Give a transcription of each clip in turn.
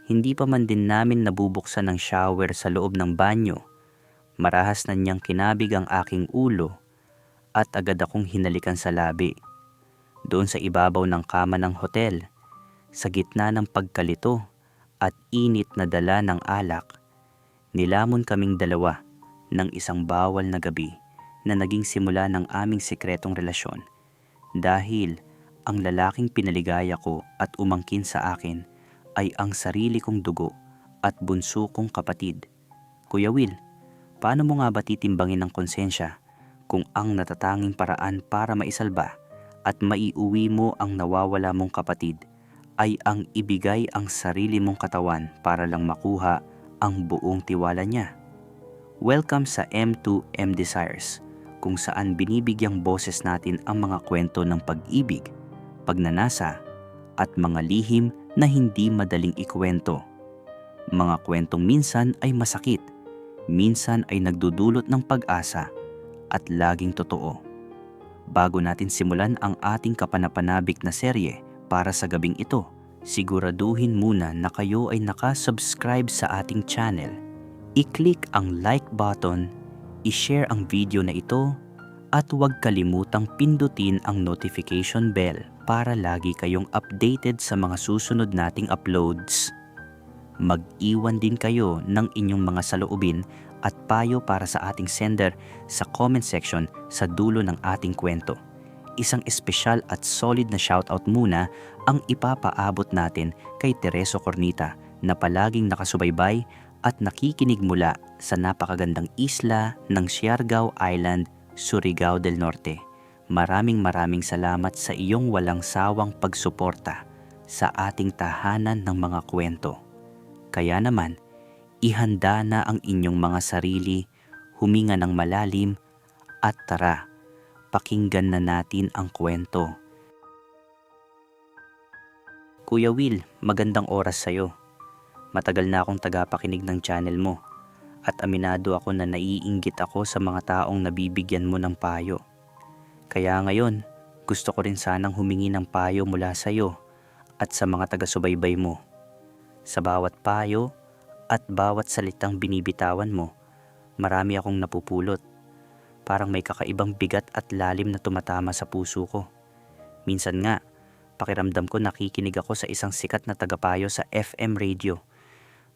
Hindi pa man din namin nabubuksan ng shower sa loob ng banyo. Marahas na niyang kinabig ang aking ulo at agad akong hinalikan sa labi. Doon sa ibabaw ng kama ng hotel, sa gitna ng pagkalito at init na dala ng alak, nilamon kaming dalawa ng isang bawal na gabi na naging simula ng aming sikretong relasyon. Dahil ang lalaking pinaligaya ko at umangkin sa akin ay ang sarili kong dugo at bunso kong kapatid. Kuya Will, paano mo nga ba titimbangin ng konsensya kung ang natatanging paraan para maisalba at maiuwi mo ang nawawala mong kapatid ay ang ibigay ang sarili mong katawan para lang makuha ang buong tiwala niya? Welcome sa M2M Desires, kung saan binibigyang boses natin ang mga kwento ng pag-ibig, pagnanasa, at mga lihim na hindi madaling ikwento. Mga kwentong minsan ay masakit, minsan ay nagdudulot ng pag-asa, at laging totoo. Bago natin simulan ang ating kapanapanabik na serye para sa gabing ito, siguraduhin muna na kayo ay nakasubscribe sa ating channel. I-click ang like button, i-share ang video na ito, at huwag kalimutang pindutin ang notification bell para lagi kayong updated sa mga susunod nating uploads. Mag-iwan din kayo ng inyong mga saloobin at payo para sa ating sender sa comment section sa dulo ng ating kwento. Isang espesyal at solid na shoutout muna ang ipapaabot natin kay Tereso Cornita na palaging nakasubaybay at nakikinig mula sa napakagandang isla ng Siargao Island, Surigao del Norte. Maraming salamat sa iyong walang sawang pagsuporta sa ating tahanan ng mga kwento. Kaya naman, ihanda na ang inyong mga sarili, huminga ng malalim, at tara, pakinggan na natin ang kwento. Kuya Will, magandang oras sa'yo. Matagal na akong tagapakinig ng channel mo at aminado ako na naiinggit ako sa mga taong nabibigyan mo ng payo. Kaya ngayon, gusto ko rin sanang humingi ng payo mula sa iyo at sa mga taga-subaybay mo. Sa bawat payo at bawat salitang binibitawan mo, marami akong napupulot. Parang may kakaibang bigat at lalim na tumatama sa puso ko. Minsan nga, pakiramdam ko nakikinig ako sa isang sikat na tagapayo sa FM radio.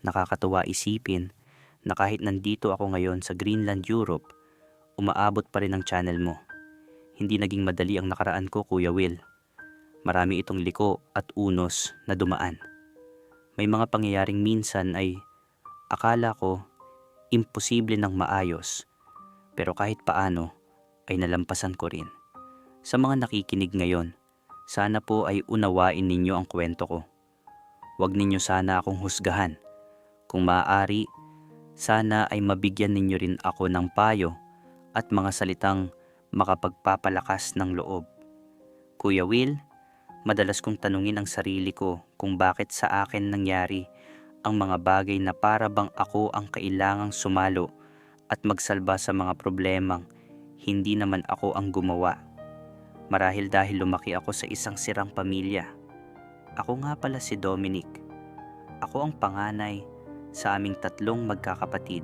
Nakakatuwa isipin na kahit nandito ako ngayon sa Greenland, Europe, umaabot pa rin ang channel mo. Hindi naging madali ang nakaraan ko, Kuya Will. Marami itong liko at unos na dumaan. May mga pangyayaring minsan ay akala ko imposible ng maayos, pero kahit paano ay nalampasan ko rin. Sa mga nakikinig ngayon, sana po ay unawain ninyo ang kwento ko. Huwag ninyo sana akong husgahan. Kung maaari, sana ay mabigyan ninyo rin ako ng payo at mga salitang makapagpapalakas ng loob. Kuya Will, madalas kong tanungin ang sarili ko kung bakit sa akin nangyari ang mga bagay na para bang ako ang kailangang sumalo at magsalba sa mga problemang hindi naman ako ang gumawa. Marahil dahil lumaki ako sa isang sirang pamilya. Ako nga pala si Dominic. Ako ang panganay sa aming 3 magkakapatid.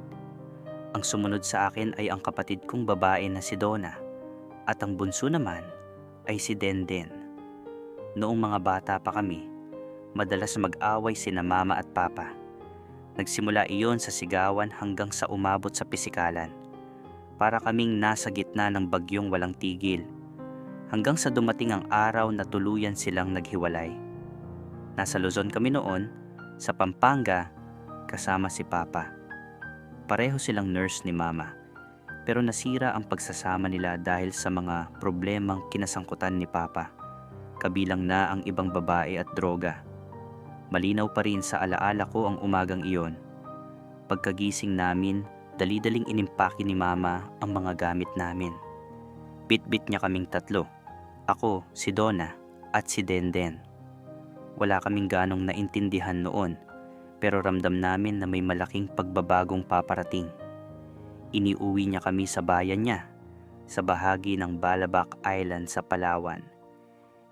Ang sumunod sa akin ay ang kapatid kong babae na si Donna at ang bunso naman ay si Denden. Noong mga bata pa kami, madalas mag-away sina mama at papa. Nagsimula iyon sa sigawan hanggang sa umabot sa pisikalan. Para kaming nasa gitna ng bagyong walang tigil. Hanggang sa dumating ang araw na tuluyan silang naghiwalay. Nasa Luzon kami noon, sa Pampanga, kasama si Papa. Pareho silang nurse ni Mama. Pero nasira ang pagsasama nila dahil sa mga problemang kinasangkutan ni Papa. Kabilang na ang ibang babae at droga. Malinaw pa rin sa alaala ko ang umagang iyon. Pagkagising namin, dali-daling inimpake ni Mama ang mga gamit namin. Bit-bit niya kaming 3. Ako, si Donna, at si Denden. Wala kaming ganong naintindihan noon, pero ramdam namin na may malaking pagbabagong paparating. Iniuwi niya kami sa bayan niya, sa bahagi ng Balabac Island sa Palawan,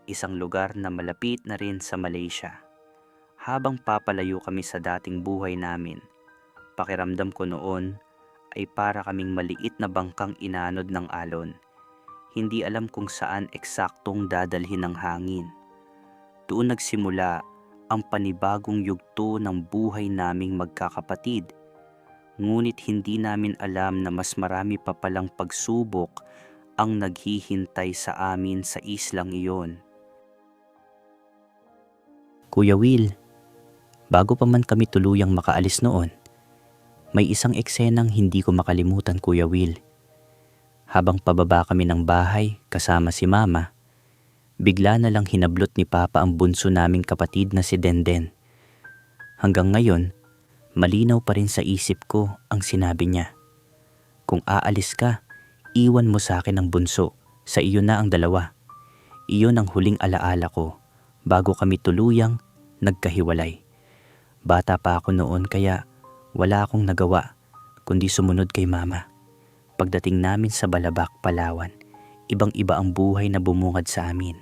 isang lugar na malapit na rin sa Malaysia. Habang papalayo kami sa dating buhay namin, pakiramdam ko noon ay para kaming maliit na bangkang inanod ng alon. Hindi alam kung saan eksaktong dadalhin ng hangin. Doon nagsimula ang panibagong yugto ng buhay naming magkakapatid. Ngunit hindi namin alam na mas marami pa palang pagsubok ang naghihintay sa amin sa islang iyon. Kuya Will, bago pa man kami tuluyang makaalis noon, may isang eksenang hindi ko makalimutan, Kuya Will. Habang pababa kami ng bahay kasama si Mama, bigla na lang hinablot ni Papa ang bunso naming kapatid na si Denden. Hanggang ngayon, malinaw pa rin sa isip ko ang sinabi niya. Kung aalis ka, iwan mo sa akin ang bunso, sa iyo na ang dalawa. Iyon ang huling alaala ko bago kami tuluyang nagkahiwalay. Bata pa ako noon kaya wala akong nagawa kundi sumunod kay Mama. Pagdating namin sa Balabac, Palawan, ibang-iba ang buhay na bumungad sa amin.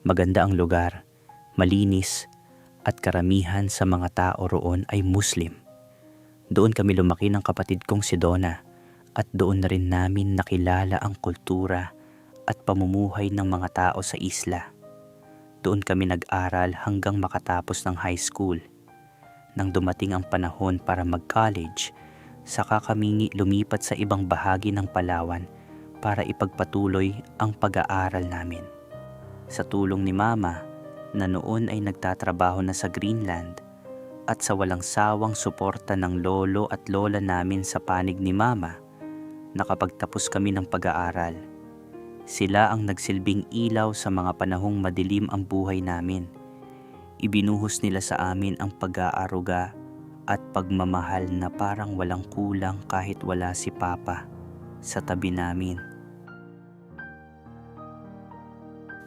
Maganda ang lugar, malinis, at karamihan sa mga tao roon ay Muslim. Doon kami lumaki ng kapatid kong si Donna at doon na rin namin nakilala ang kultura at pamumuhay ng mga tao sa isla. Doon kami nag-aral hanggang makatapos ng high school. Nang dumating ang panahon para mag-college, saka kami lumipat sa ibang bahagi ng Palawan para ipagpatuloy ang pag-aaral namin. Sa tulong ni Mama, na noon ay nagtatrabaho na sa Greenland, at sa walang sawang suporta ng lolo at lola namin sa panig ni Mama, nakapagtapos kami ng pag-aaral. Sila ang nagsilbing ilaw sa mga panahong madilim ang buhay namin. Ibinuhos nila sa amin ang pag-aaruga at pagmamahal na parang walang kulang kahit wala si Papa sa tabi namin.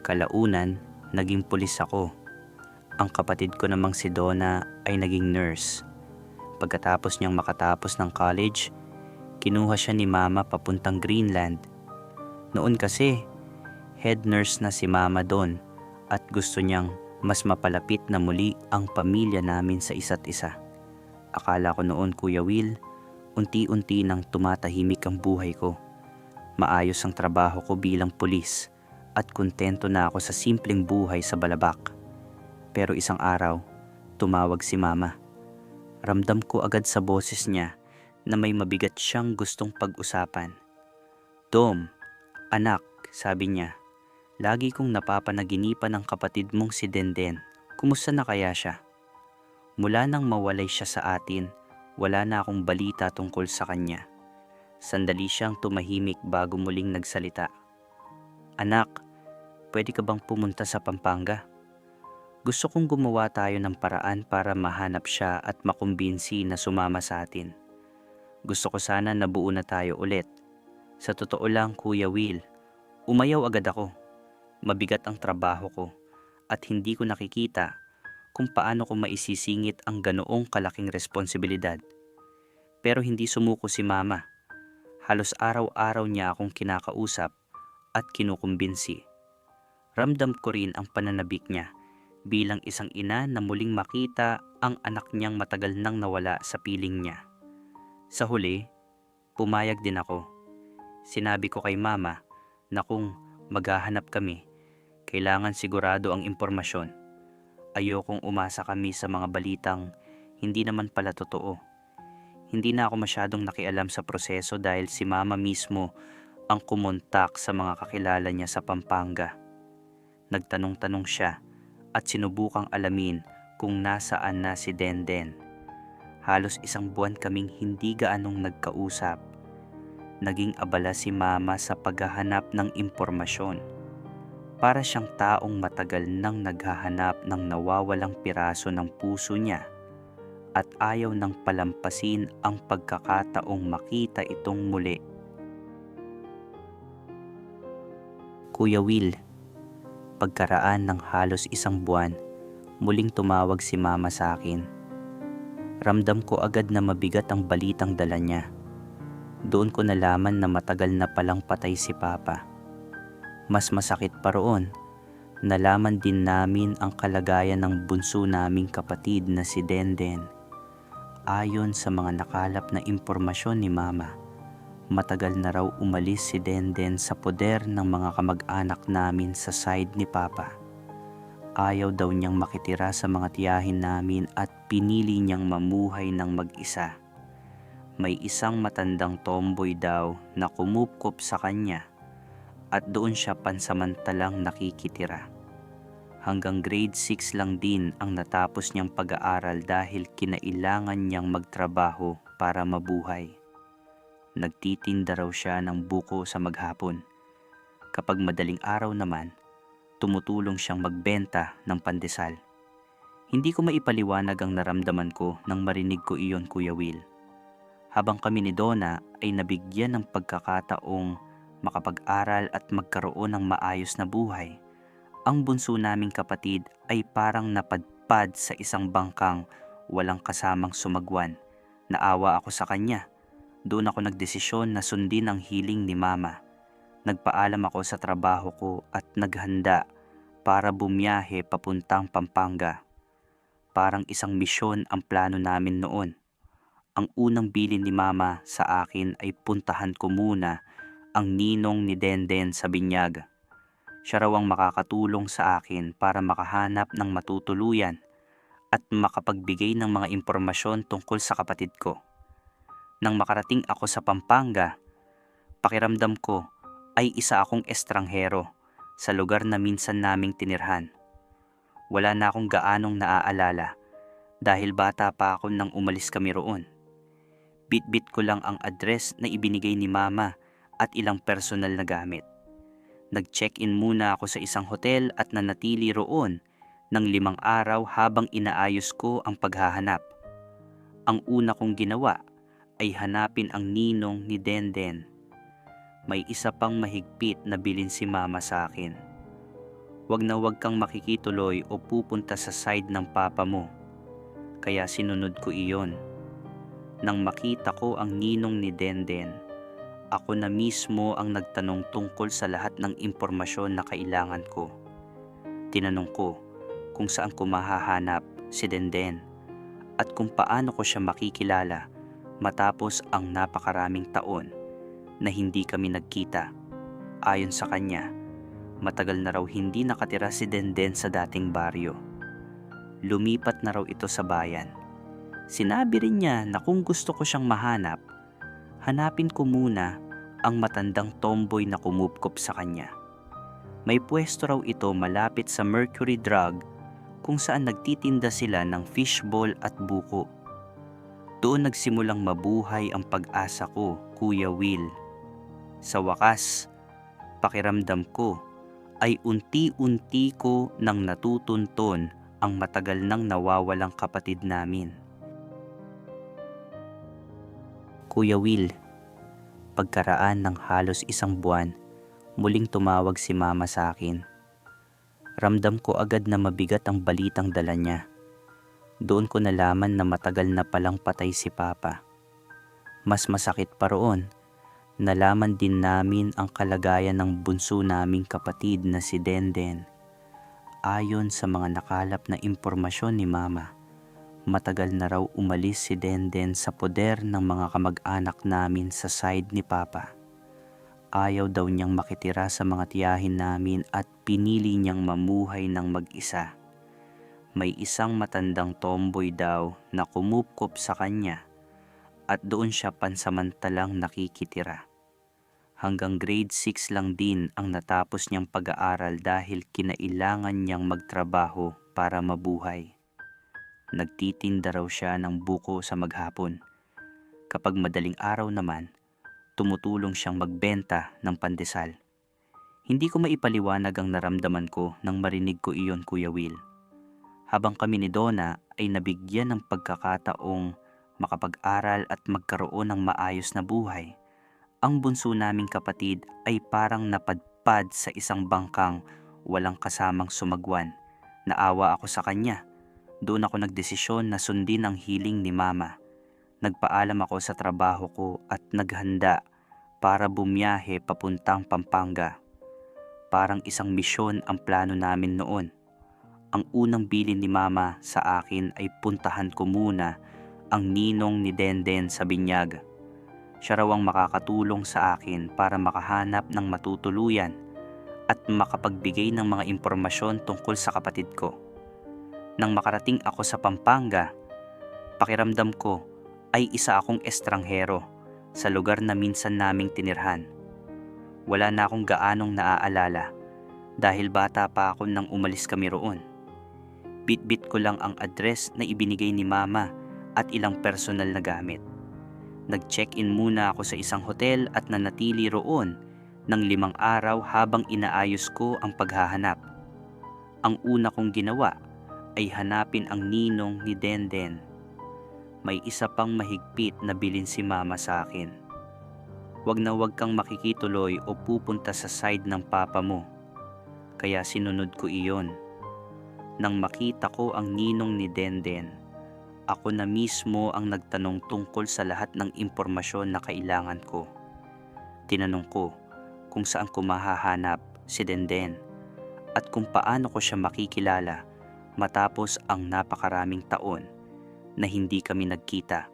Kalaunan, naging pulis ako. Ang kapatid ko namang si Donna ay naging nurse. Pagkatapos niyang makatapos ng college, kinuha siya ni Mama papuntang Greenland. Noon kasi, head nurse na si Mama doon at gusto niyang mas mapalapit na muli ang pamilya namin sa isa't isa. Akala ko noon, Kuya Will, unti-unti nang tumatahimik ang buhay ko. Maayos ang trabaho ko bilang pulis at kontento na ako sa simpleng buhay sa Balabac. Pero isang araw, tumawag si Mama. Ramdam ko agad sa boses niya na may mabigat siyang gustong pag-usapan. Dom, anak, sabi niya, lagi kong napapanaginipan ang kapatid mong si Denden. Kumusta na kaya siya? Mula nang mawalay siya sa atin, wala na akong balita tungkol sa kanya. Sandali siyang tumahimik bago muling nagsalita. Anak, pwede ka bang pumunta sa Pampanga? Gusto kong gumawa tayo ng paraan para mahanap siya at makumbinsi na sumama sa atin. Gusto ko sana na buo na tayo ulit. Sa totoo lang, Kuya Will, umayaw agad ako. Mabigat ang trabaho ko at hindi ko nakikita kung paano ko maisisingit ang ganoong kalaking responsibilidad. Pero hindi sumuko si Mama. Halos araw-araw niya akong kinakausap at kinukumbinsi. Ramdam ko rin ang pananabik niya bilang isang ina na muling makita ang anak niyang matagal nang nawala sa piling niya. Sa huli, pumayag din ako. Sinabi ko kay Mama na kung maghahanap kami, kailangan sigurado ang impormasyon. Ayokong umasa kami sa mga balitang hindi naman pala totoo. Hindi na ako masyadong nakialam sa proseso dahil si Mama mismo ang kumontak sa mga kakilala niya sa Pampanga. Nagtanong-tanong siya at sinubukang alamin kung nasaan na si Denden. Halos isang buwan kaming hindi gaanong nagkausap. Naging abala si Mama sa paghahanap ng impormasyon. Para siyang taong matagal nang naghahanap ng nawawalang piraso ng puso niya at ayaw nang palampasin ang pagkakataong makita itong muli. Kuya Will, pagkaraan ng halos isang buwan, muling tumawag si Mama sa akin. Ramdam ko agad na mabigat ang balitang dala niya. Doon ko nalaman na matagal na palang patay si Papa. Mas masakit pa roon, Nalaman din namin ang kalagayan ng bunso naming kapatid na si Denden. Ayon sa mga nakalap na impormasyon ni Mama, matagal na raw umalis si Denden sa poder ng mga kamag-anak namin sa side ni Papa. Ayaw daw niyang makitira sa mga tiyahin namin at pinili niyang mamuhay ng mag-isa. May isang matandang tomboy daw na kumupkop sa kanya at doon siya pansamantalang nakikitira. Hanggang grade 6 lang din ang natapos niyang pag-aaral dahil kinailangan niyang magtrabaho para mabuhay. Nagtitinda raw siya ng buko sa maghapon. Kapag madaling araw naman, tumutulong siyang magbenta ng pandesal. Hindi ko maipaliwanag ang naramdaman ko nang marinig ko iyon, Kuya Will. Habang kami ni Donna ay nabigyan ng pagkakataong makapag-aral at magkaroon ng maayos na buhay, ang bunso naming kapatid ay parang napadpad sa isang bangkang walang kasamang sumagwan. Naawa ako sa kanya. Doon ako nagdesisyon na sundin ang hiling ni Mama. Nagpaalam ako sa trabaho ko at naghanda para bumiyahe papuntang Pampanga. Parang isang misyon ang plano namin noon. Ang unang bilin ni Mama sa akin ay puntahan ko muna ang ninong ni Denden sa binyag. Siya raw ang makakatulong sa akin para makahanap ng matutuluyan at makapagbigay ng mga impormasyon tungkol sa kapatid ko. Nang makarating ako sa Pampanga, pakiramdam ko ay isa akong estranghero sa lugar na minsan naming tinirhan. Wala na akong gaanong naaalala dahil bata pa ako nang umalis kami roon. Bit-bit ko lang ang address na ibinigay ni Mama at ilang personal na gamit. Nag-check-in muna ako sa isang hotel at nanatili roon ng 5 araw habang inaayos ko ang paghahanap. Ang una kong ginawa ay hanapin ang ninong ni Denden. May isa pang mahigpit na bilin si Mama sa akin. Wag na wag kang makikituloy o pupunta sa side ng papa mo. Kaya sinunod ko iyon. Nang makita ko ang ninong ni Denden, ako na mismo ang nagtanong tungkol sa lahat ng impormasyon na kailangan ko. Tinanong ko kung saan ko mahahanap si Denden at kung paano ko siya makikilala matapos ang napakaraming taon na hindi kami nagkita. Ayon sa kanya, matagal na raw hindi nakatira si Denden sa dating baryo. Lumipat na raw ito sa bayan. Sinabi rin niya na kung gusto ko siyang mahanap, hanapin ko muna ang matandang tomboy na kumupkop sa kanya. May pwesto raw ito malapit sa Mercury Drug kung saan nagtitinda sila ng fishball at buko. Doon nagsimulang mabuhay ang pag-asa ko, Kuya Will. Sa wakas, pakiramdam ko ay unti-unti ko nang natutunton ang matagal nang nawawalang kapatid namin. Kuya Will, pagkaraan ng halos 1 buwan, muling tumawag si Mama sa akin. Ramdam ko agad na mabigat ang balitang dala niya. Doon ko nalaman na matagal na palang patay si Papa. Mas masakit pa roon, nalaman din namin ang kalagayan ng bunso naming kapatid na si Denden. Ayon sa mga nakalap na impormasyon ni Mama, matagal na raw umalis si Denden sa poder ng mga kamag-anak namin sa side ni Papa. Ayaw daw niyang makitira sa mga tiyahin namin at pinili niyang mamuhay ng mag-isa. May isang matandang tomboy daw na kumupkop sa kanya at doon siya pansamantalang nakikitira. Hanggang grade 6 lang din ang natapos niyang pag-aaral dahil kinailangan niyang magtrabaho para mabuhay. Nagtitinda raw siya ng buko sa maghapon. Kapag madaling araw naman, tumutulong siyang magbenta ng pandesal. Hindi ko maipaliwanag ang naramdaman ko nang marinig ko iyon, Kuya Will. Habang kami ni Donna ay nabigyan ng pagkakataong makapag-aral at magkaroon ng maayos na buhay, ang bunso naming kapatid ay parang napadpad sa isang bangkang walang kasamang sumagwan. Naawa ako sa kanya. Doon ako nagdesisyon na sundin ang hiling ni Mama. Nagpaalam ako sa trabaho ko at naghanda para bumiyahe papuntang Pampanga. Parang isang misyon ang plano namin noon. Ang unang bilin ni Mama sa akin ay puntahan ko muna ang ninong ni Denden sa binyag. Siya raw ang makakatulong sa akin para makahanap ng matutuluyan at makapagbigay ng mga impormasyon tungkol sa kapatid ko. Nang makarating ako sa Pampanga, pakiramdam ko ay isa akong estranghero sa lugar na minsan naming tinirhan. Wala na akong gaanong naaalala dahil bata pa ako nang umalis kami roon. Bit-bit ko lang ang address na ibinigay ni Mama at ilang personal na gamit. Nag-check-in muna ako sa isang hotel at nanatili roon ng 5 araw habang inaayos ko ang paghahanap. Ang una kong ginawa ay hanapin ang ninong ni Denden. May isa pang mahigpit na bilin si Mama sa akin. Wag na wag kang makikituloy o pupunta sa side ng papa mo. Kaya sinunod ko iyon. Nang makita ko ang ninong ni Denden, ako na mismo ang nagtanong tungkol sa lahat ng impormasyon na kailangan ko. Tinanong ko kung saan ko mahahanap si Denden at kung paano ko siya makikilala matapos ang napakaraming taon na hindi kami nagkita.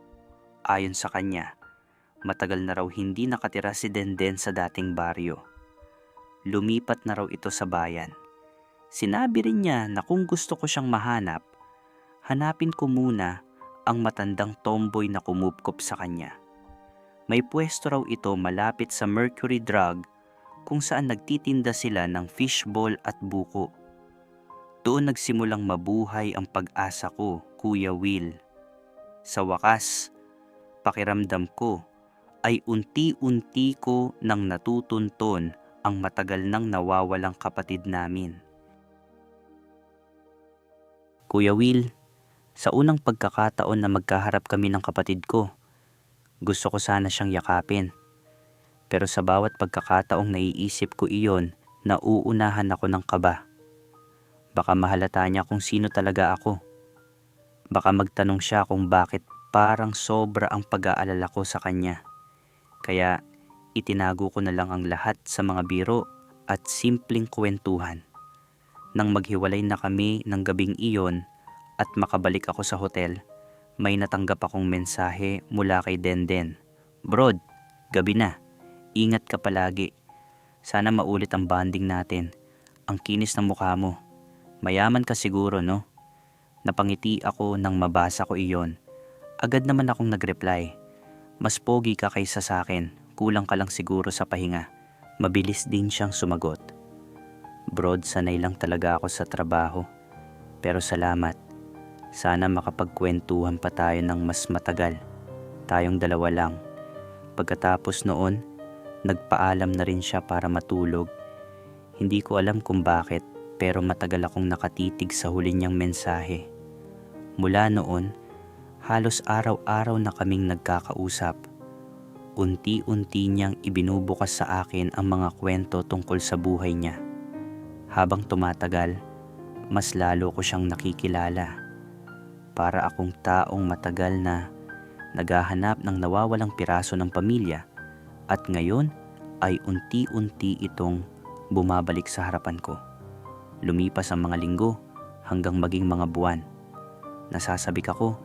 Ayon sa kanya, matagal na raw hindi nakatira si Denden sa dating baryo. Lumipat na raw ito sa bayan. Sinabi rin niya na kung gusto ko siyang mahanap, hanapin ko muna ang matandang tomboy na kumupkop sa kanya. May pwesto raw ito malapit sa Mercury Drug kung saan nagtitinda sila ng fishball at buko. Doon nagsimulang mabuhay ang pag-asa ko, Kuya Will. Sa wakas, pakiramdam ko ay unti-unti ko nang natutunton ang matagal nang nawawalang kapatid namin. Kuya Will, sa unang pagkakataon na magkaharap kami ng kapatid ko, gusto ko sana siyang yakapin. Pero sa bawat pagkakataong naiisip ko iyon, nauunahan ako ng kaba. Baka mahalata niya kung sino talaga ako. Baka magtanong siya kung bakit parang sobra ang pag-aalala ko sa kanya. Kaya itinago ko na lang ang lahat sa mga biro at simpleng kwentuhan. Nang maghiwalay na kami ng gabing iyon at makabalik ako sa hotel, may natanggap akong mensahe mula kay Denden. "Brod, gabi na. Ingat ka palagi. Sana maulit ang bonding natin. Ang kinis ng mukha mo. Mayaman ka siguro, no?" Napangiti ako nang mabasa ko iyon. Agad naman akong nag-reply. "Mas pogi ka kaysa sa akin. Kulang ka lang siguro sa pahinga." Mabilis din siyang sumagot. "Brod, sanay lang talaga ako sa trabaho. Pero salamat. Sana makapagkwentuhan pa tayo ng mas matagal. Tayong dalawa lang." Pagkatapos noon, nagpaalam na rin siya para matulog. Hindi ko alam kung bakit, pero matagal akong nakatitig sa huli niyang mensahe. Mula noon, halos araw-araw na kaming nagkakausap. Unti-unti niyang ibinubukas sa akin ang mga kwento tungkol sa buhay niya. Habang tumatagal, mas lalo ko siyang nakikilala. Para akong taong matagal na naghahanap ng nawawalang piraso ng pamilya at ngayon ay unti-unti itong bumabalik sa harapan ko. Lumipas ang mga linggo hanggang maging mga buwan. Nasasabik ako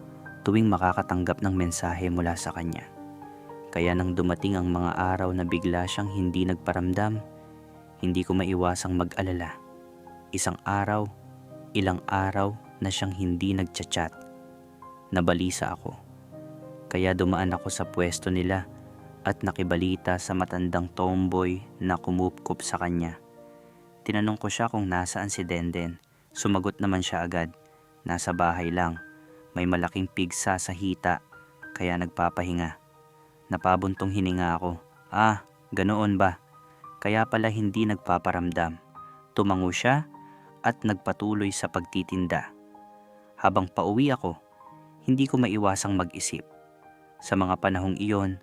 tuwing makakatanggap ng mensahe mula sa kanya. Kaya nang dumating ang mga araw na bigla siyang hindi nagparamdam, hindi ko maiwasang mag-alala. Isang araw, ilang araw na siyang hindi nagchat-chat. Nabalisa ako. Kaya dumaan ako sa pwesto nila at nakibalita sa matandang tomboy na kumupkop sa kanya. Tinanong ko siya kung nasaan si Denden. Sumagot naman siya agad. Nasa bahay lang. May malaking pigsa sa hita, kaya nagpapahinga. Napabuntong hininga ako. "Ah, ganoon ba? Kaya pala hindi nagpaparamdam." Tumango siya at nagpatuloy sa pagtitinda. Habang pauwi ako, hindi ko maiwasang mag-isip. Sa mga panahong iyon,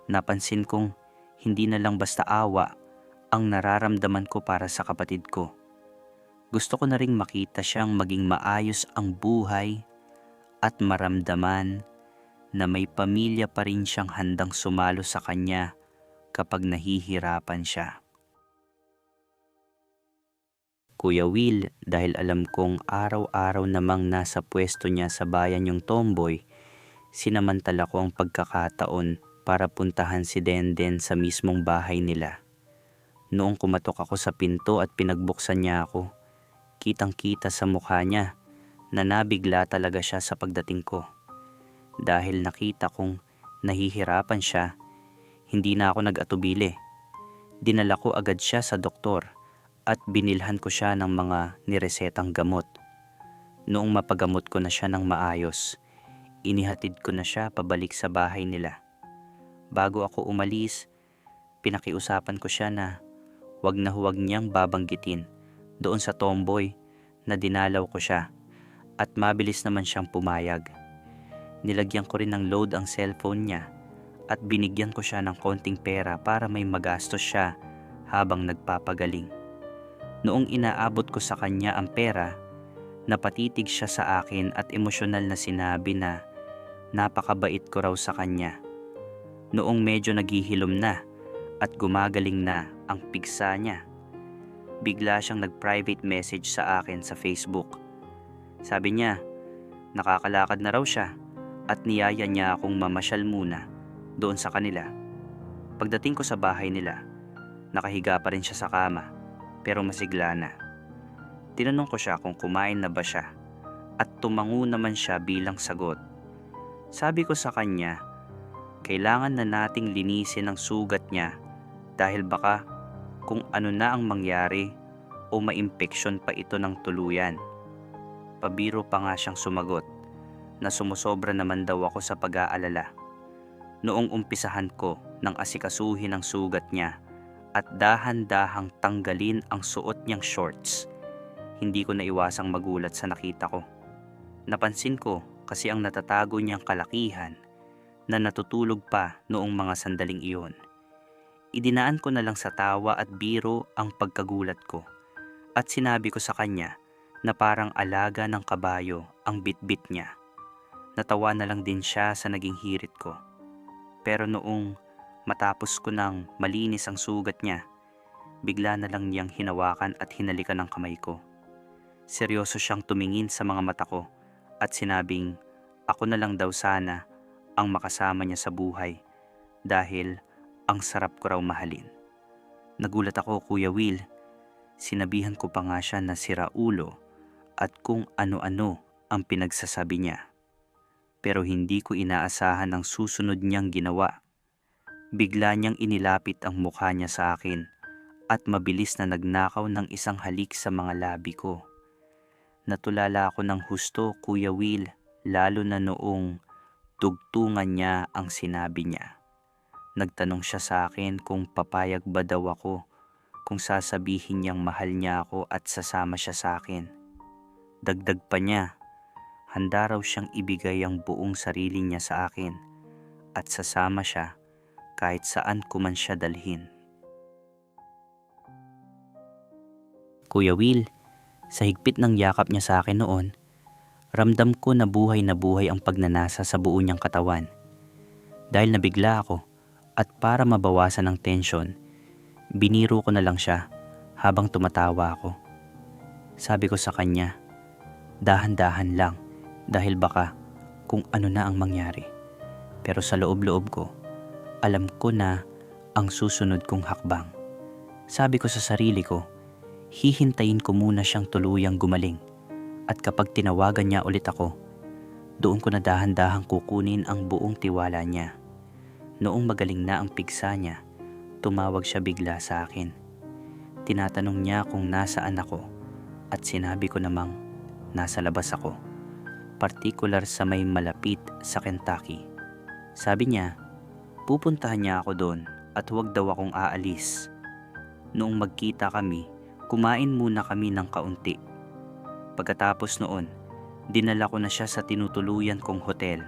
napansin kong hindi na lang basta awa ang nararamdaman ko para sa kapatid ko. Gusto ko na ring makita siyang maging maayos ang buhay at maramdaman na may pamilya pa rin siyang handang sumalo sa kanya kapag nahihirapan siya. Kuya Will, dahil alam kong araw-araw namang nasa pwesto niya sa bayan yung tomboy, sinamantala ko ang pagkakataon para puntahan si Denden sa mismong bahay nila. Noong kumatok ako sa pinto at pinagbuksan niya ako, kitang-kita sa mukha niya na nabigla talaga siya sa pagdating ko. Dahil nakita kong nahihirapan siya, hindi na ako nag-atubili. Dinala ko agad siya sa doktor at binilhan ko siya ng mga niresetang gamot. Noong mapagamot ko na siya ng maayos, inihatid ko na siya pabalik sa bahay nila. Bago ako umalis, pinakiusapan ko siya na huwag niyang babanggitin doon sa tomboy na dinalaw ko siya at mabilis naman siyang pumayag. Nilagyan ko rin ng load ang cellphone niya at binigyan ko siya ng konting pera para may magastos siya habang nagpapagaling. Noong inaabot ko sa kanya ang pera, napatitig siya sa akin at emosyonal na sinabi na napakabait ko raw sa kanya. Noong medyo naghihilom na at gumagaling na ang pigsa niya, bigla siyang nag-private message sa akin sa Facebook. Sabi niya, nakakalakad na raw siya at niyaya niya akong mamasyal muna doon sa kanila. Pagdating ko sa bahay nila, nakahiga pa rin siya sa kama pero masigla na. Tinanong ko siya kung kumain na ba siya at tumango naman siya bilang sagot. Sabi ko sa kanya, kailangan na nating linisin ang sugat niya dahil baka kung ano na ang mangyari o maimpeksyon pa ito ng tuluyan. Pabiro pa nga siyang sumagot na sumusobra naman daw ako sa pag-aalala. Noong umpisahan ko ng asikasuhin ang sugat niya at dahan-dahang tanggalin ang suot niyang shorts, hindi ko naiwasang magulat sa nakita ko. Napansin ko kasi ang natatago niyang kalakihan na natutulog pa noong mga sandaling iyon. Idinaan ko na lang sa tawa at biro ang pagkagulat ko at sinabi ko sa kanya na parang alaga ng kabayo ang bitbit niya. Natawa na lang din siya sa naging hirit ko. Pero noong matapos ko nang malinis ang sugat niya, bigla na lang niyang hinawakan at hinalikan ang kamay ko. Seryoso siyang tumingin sa mga mata ko at sinabing ako na lang daw sana ang makasama niya sa buhay dahil ang sarap ko raw mahalin. Nagulat ako, Kuya Will. Sinabihan ko pa nga siya na sira ulo at kung ano-ano ang pinagsasabi niya. Pero hindi ko inaasahan ang susunod niyang ginawa. Bigla niyang inilapit ang mukha niya sa akin at mabilis na nagnakaw ng isang halik sa mga labi ko. Natulala ako ng husto, Kuya Will, lalo na noong tugtungan niya ang sinabi niya. Nagtanong siya sa akin kung papayag ba daw ako kung sasabihin niyang mahal niya ako at sasama siya sa akin. Dagdag pa niya, handa raw siyang ibigay ang buong sarili niya sa akin at sasama siya kahit saan ko man siya dalhin. Kuya Will, sa higpit ng yakap niya sa akin noon, ramdam ko na buhay ang pagnanasa sa buo niyang katawan. Dahil nabigla ako at para mabawasan ang tensyon, biniro ko na lang siya habang tumatawa ako. Sabi ko sa kanya, dahan-dahan lang dahil baka kung ano na ang mangyari. Pero sa loob-loob ko, alam ko na ang susunod kong hakbang. Sabi ko sa sarili ko, hihintayin ko muna siyang tuluyang gumaling at kapag tinawagan niya ulit ako, doon ko na dahan-dahang kukunin ang buong tiwala niya. Noong magaling na ang pigsa niya, tumawag siya bigla sa akin. Tinatanong niya kung nasaan ako at sinabi ko namang nasa labas ako, partikular sa may malapit sa Kentucky. Sabi niya, pupuntahan niya ako doon at huwag daw akong aalis. Noong magkita kami, kumain muna kami ng kaunti. Pagkatapos noon, dinala ko na siya sa tinutuluyan kong hotel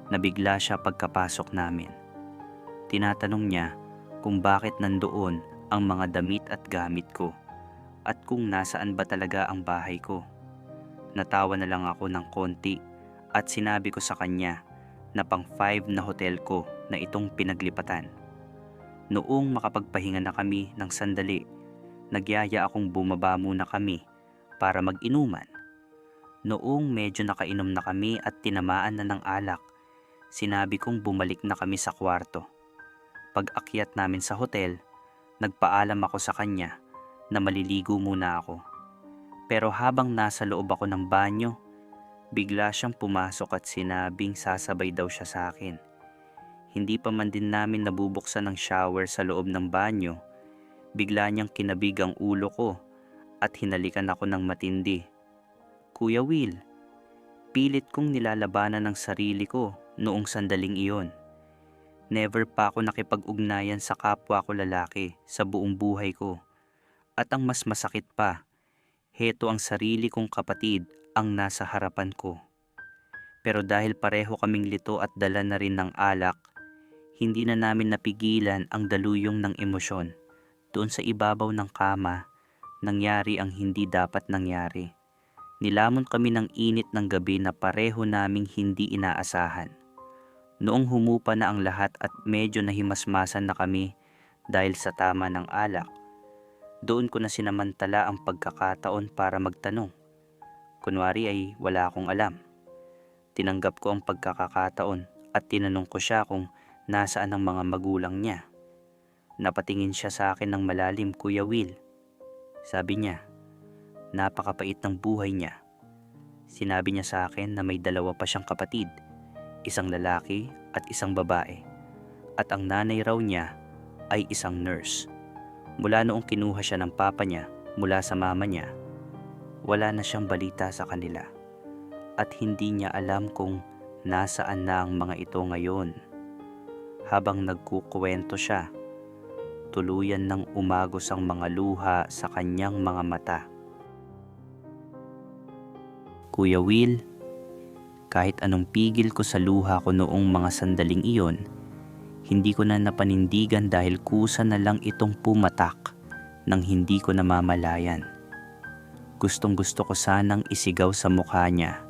na bigla siya pagkapasok namin. Tinatanong niya kung bakit nandoon ang mga damit at gamit ko at kung nasaan ba talaga ang bahay ko. Natawa na lang ako ng konti at sinabi ko sa kanya na pang 5 na hotel ko na itong pinaglipatan. Noong makapagpahinga na kami ng sandali, nagyaya akong bumaba muna kami para mag-inuman. Noong medyo nakainom na kami at tinamaan na ng alak, sinabi kong bumalik na kami sa kwarto. Pag-akyat namin sa hotel, nagpaalam ako sa kanya na maliligo muna ako. Pero habang nasa loob ako ng banyo, bigla siyang pumasok at sinabing sasabay daw siya sa akin. Hindi pa man din namin nabubuksan ng shower sa loob ng banyo, bigla niyang kinabig ang ulo ko at hinalikan ako ng matindi. Kuya Will, pilit kong nilalabanan ng sarili ko noong sandaling iyon. Never pa ako nakipag-ugnayan sa kapwa ko lalaki sa buong buhay ko. At ang mas masakit pa, heto ang sarili kong kapatid ang nasa harapan ko. Pero dahil pareho kaming lito at dala na rin ng alak, hindi na namin napigilan ang daluyong ng emosyon. Doon sa ibabaw ng kama, nangyari ang hindi dapat nangyari. Nilamon kami ng init ng gabi na pareho naming hindi inaasahan. Noong humupa na ang lahat at medyo nahimasmasan na kami dahil sa tama ng alak, doon ko na sinamantala ang pagkakataon para magtanong. Kunwari ay wala akong alam. Tinanggap ko ang pagkakataon at tinanong ko siya kung nasaan ang mga magulang niya. Napatingin siya sa akin ng malalim, Kuya Will. Sabi niya, napakapait ng buhay niya. Sinabi niya sa akin na may 2 pa siyang kapatid, isang lalaki at isang babae. At ang nanay raw niya ay isang nurse. Mula noong kinuha siya ng papa niya mula sa mama niya, wala na siyang balita sa kanila. At hindi niya alam kung nasaan na ang mga ito ngayon. Habang nagkukwento siya, tuluyan ng umagos ang mga luha sa kanyang mga mata. Kuya Will, kahit anong pigil ko sa luha ko noong mga sandaling iyon, hindi ko na napanindigan dahil kusa na lang itong pumatak nang hindi ko namamalayan. Gustong-gusto ko sanang isigaw sa mukha niya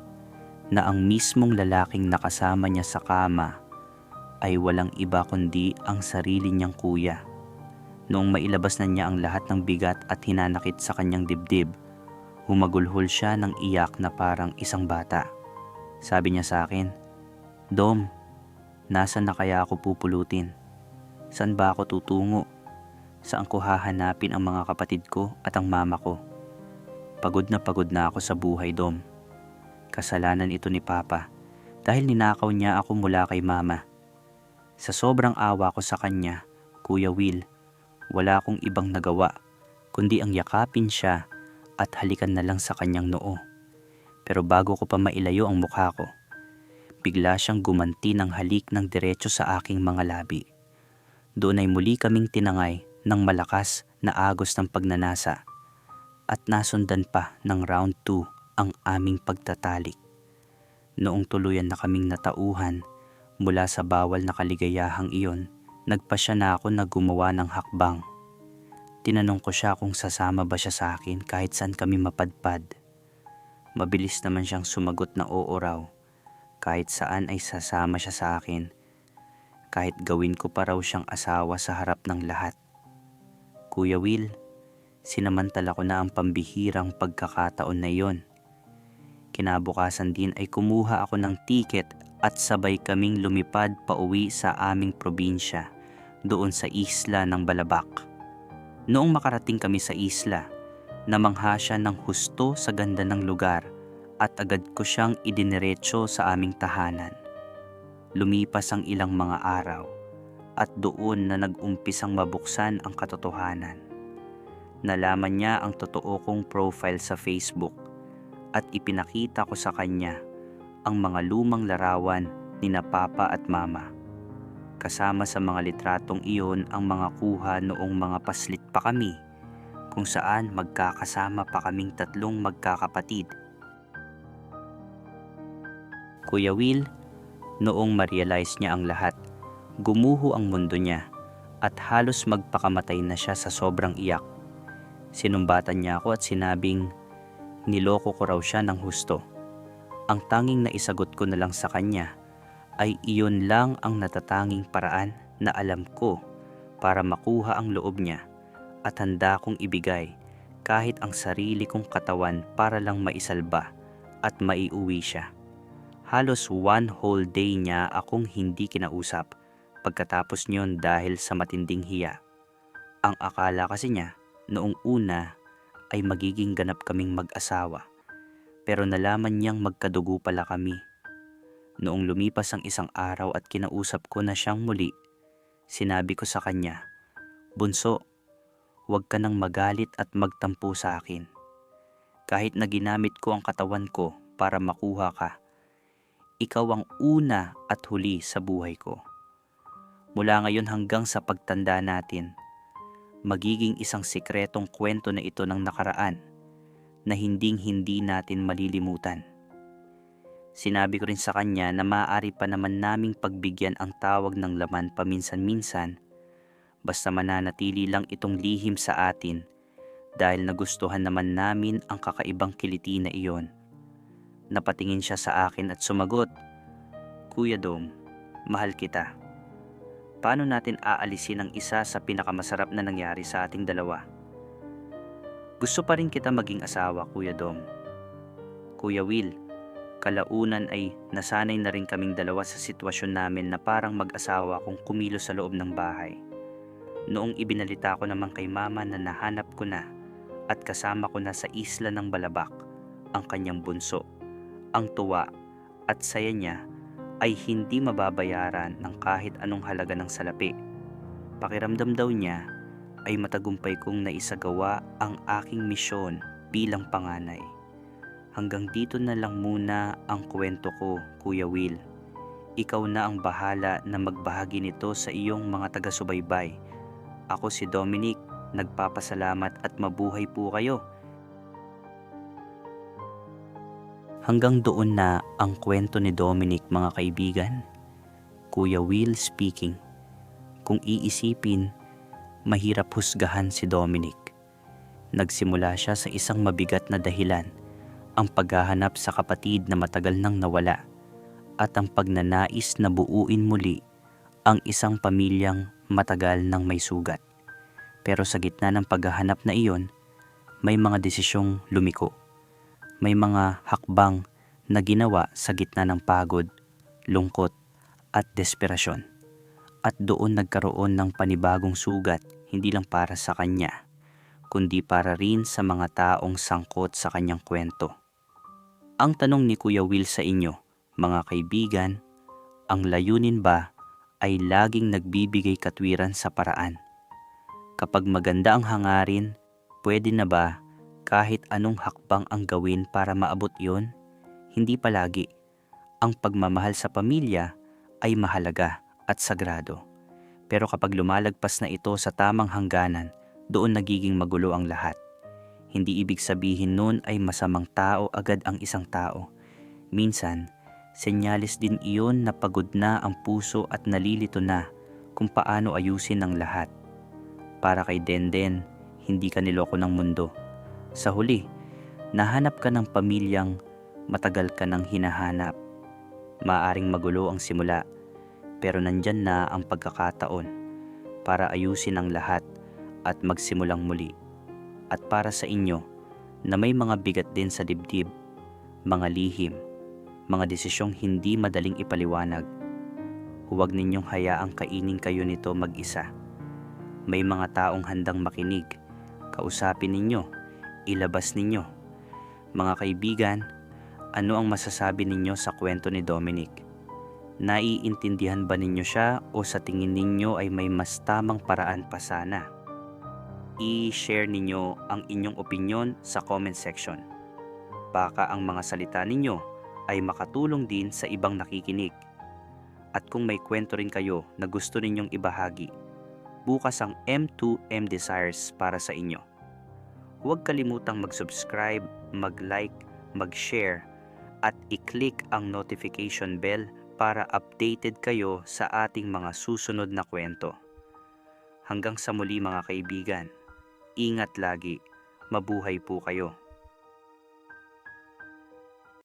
na ang mismong lalaking nakasama niya sa kama ay walang iba kundi ang sarili niyang kuya. Noong mailabas na niya ang lahat ng bigat at hinanakit sa kanyang dibdib, humagulhol siya ng iyak na parang isang bata. Sabi niya sa akin, Dom, nasaan na kaya ako pupulutin? Saan ba ako tutungo? Saan ko hahanapin ang mga kapatid ko at ang mama ko? Pagod na ako sa buhay, Dom. Kasalanan ito ni Papa dahil ninakaw niya ako mula kay Mama. Sa sobrang awa ko sa kanya, Kuya Will, wala akong ibang nagawa kundi ang yakapin siya at halikan na lang sa kanyang noo. Pero bago ko pa mailayo ang mukha ko, bigla siyang gumanti ng halik ng diretso sa aking mga labi. Doon ay muli kaming tinangay ng malakas na agos ng pagnanasa at nasundan pa ng round 2 ang aming pagtatalik. Noong tuluyan na kaming natauhan mula sa bawal na kaligayahang iyon, nagpasya na ako na gumawa ng hakbang. Tinanong ko siya kung sasama ba siya sa akin kahit saan kami mapadpad. Mabilis naman siyang sumagot na oo raw. Kahit saan ay sasama siya sa akin. Kahit gawin ko pa raw siyang asawa sa harap ng lahat. Kuya Will, sinamantala ko na ang pambihirang pagkakataon na iyon. Kinabukasan din ay kumuha ako ng tiket at sabay kaming lumipad pauwi sa aming probinsya, doon sa isla ng Balabac. Noong makarating kami sa isla, namangha siya ng husto sa ganda ng lugar at agad ko siyang idiniretso sa aming tahanan. Lumipas ang ilang mga araw at doon na nag-umpisang mabuksan ang katotohanan. Nalaman niya ang totoo kong profile sa Facebook at ipinakita ko sa kanya ang mga lumang larawan ni na Papa at Mama. Kasama sa mga litratong iyon ang mga kuha noong mga paslit pa kami, kung saan magkakasama pa kaming 3 magkakapatid. Kuya Will, noong ma-realize niya ang lahat, gumuho ang mundo niya at halos magpakamatay na siya sa sobrang iyak. Sinumbatan niya ako at sinabing niloko ko raw siya ng husto. Ang tanging naisagot ko na lang sa kanya ay iyon lang ang natatanging paraan na alam ko para makuha ang loob niya at handa kong ibigay kahit ang sarili kong katawan para lang maisalba at maiuwi siya. Halos 1 whole day niya akong hindi kinausap pagkatapos niyon dahil sa matinding hiya. Ang akala kasi niya noong una ay magiging ganap kaming mag-asawa, pero nalaman niyang magkadugo pala kami. Noong lumipas ang isang araw at kinausap ko na siyang muli, sinabi ko sa kanya, "Bunso, huwag ka nang magalit at magtampo sa akin. Kahit na ginamit ko ang katawan ko para makuha ka, ikaw ang una at huli sa buhay ko. Mula ngayon hanggang sa pagtanda natin, magiging isang sikretong kwento na ito ng nakaraan na hinding-hindi natin malilimutan." Sinabi ko rin sa kanya na maaari pa naman naming pagbigyan ang tawag ng laman paminsan-minsan basta mananatili lang itong lihim sa atin dahil nagustuhan naman namin ang kakaibang kiliti na iyon. Napatingin siya sa akin at sumagot, "Kuya Dom, mahal kita. Paano natin aalisin ang isa sa pinakamasarap na nangyari sa ating dalawa? Gusto pa rin kita maging asawa, Kuya Dom. Kuya Will, kalaunan ay nasanay na rin kaming dalawa sa sitwasyon namin na parang mag-asawa kung kumilos sa loob ng bahay. Noong ibinalita ko naman kay Mama na nahanap ko na at kasama ko na sa isla ng Balabac ang kanyang bunso, ang tuwa at saya niya ay hindi mababayaran ng kahit anong halaga ng salapi. Pakiramdam daw niya ay matagumpay kong naisagawa ang aking misyon bilang panganay. Hanggang dito na lang muna ang kwento ko, Kuya Will. Ikaw na ang bahala na magbahagi nito sa iyong mga taga-subaybay. Ako si Dominic, nagpapasalamat at mabuhay po kayo." Hanggang doon na ang kwento ni Dominic, mga kaibigan. Kuya Will speaking. Kung iisipin, mahirap husgahan si Dominic. Nagsimula siya sa isang mabigat na dahilan, ang paghahanap sa kapatid na matagal nang nawala at ang pagnanais na buuin muli ang isang pamilyang matagal nang may sugat. Pero sa gitna ng paghahanap na iyon, may mga desisyong lumiko. May mga hakbang na ginawa sa gitna ng pagod, lungkot at desperasyon. At doon nagkaroon ng panibagong sugat, hindi lang para sa kanya, kundi para rin sa mga taong sangkot sa kanyang kwento. Ang tanong ni Kuya Will sa inyo, mga kaibigan, ang layunin ba ay laging nagbibigay katwiran sa paraan? Kapag maganda ang hangarin, pwede na ba kahit anong hakbang ang gawin para maabot yon? Hindi palagi. Ang pagmamahal sa pamilya ay mahalaga at sagrado. Pero kapag lumalagpas na ito sa tamang hangganan, doon nagiging magulo ang lahat. Hindi ibig sabihin nun ay masamang tao agad ang isang tao. Minsan, senyales din iyon na pagod na ang puso at nalilito na kung paano ayusin ang lahat. Para kay Denden, hindi ka niloko ng mundo. Sa huli, nahanap ka ng pamilyang matagal ka nang hinahanap. Maaring magulo ang simula, pero nandyan na ang pagkakataon para ayusin ang lahat at magsimulang muli. At para sa inyo na may mga bigat din sa dibdib, mga lihim, mga desisyong hindi madaling ipaliwanag, huwag ninyong hayaang kainin kayo nito mag-isa. May mga taong handang makinig, kausapin ninyo, ilabas ninyo. Mga kaibigan, ano ang masasabi ninyo sa kwento ni Dominic? Naiintindihan ba ninyo siya o sa tingin ninyo ay may mas tamang paraan pa sana? I-share ninyo ang inyong opinyon sa comment section. Baka ang mga salita ninyo ay makatulong din sa ibang nakikinig. At kung may kwento rin kayo na gusto ninyong ibahagi, bukas ang M2M Desires para sa inyo. Huwag kalimutang mag-subscribe, mag-like, mag-share, at i-click ang notification bell para updated kayo sa ating mga susunod na kwento. Hanggang sa muli mga kaibigan, ingat lagi, mabuhay po kayo.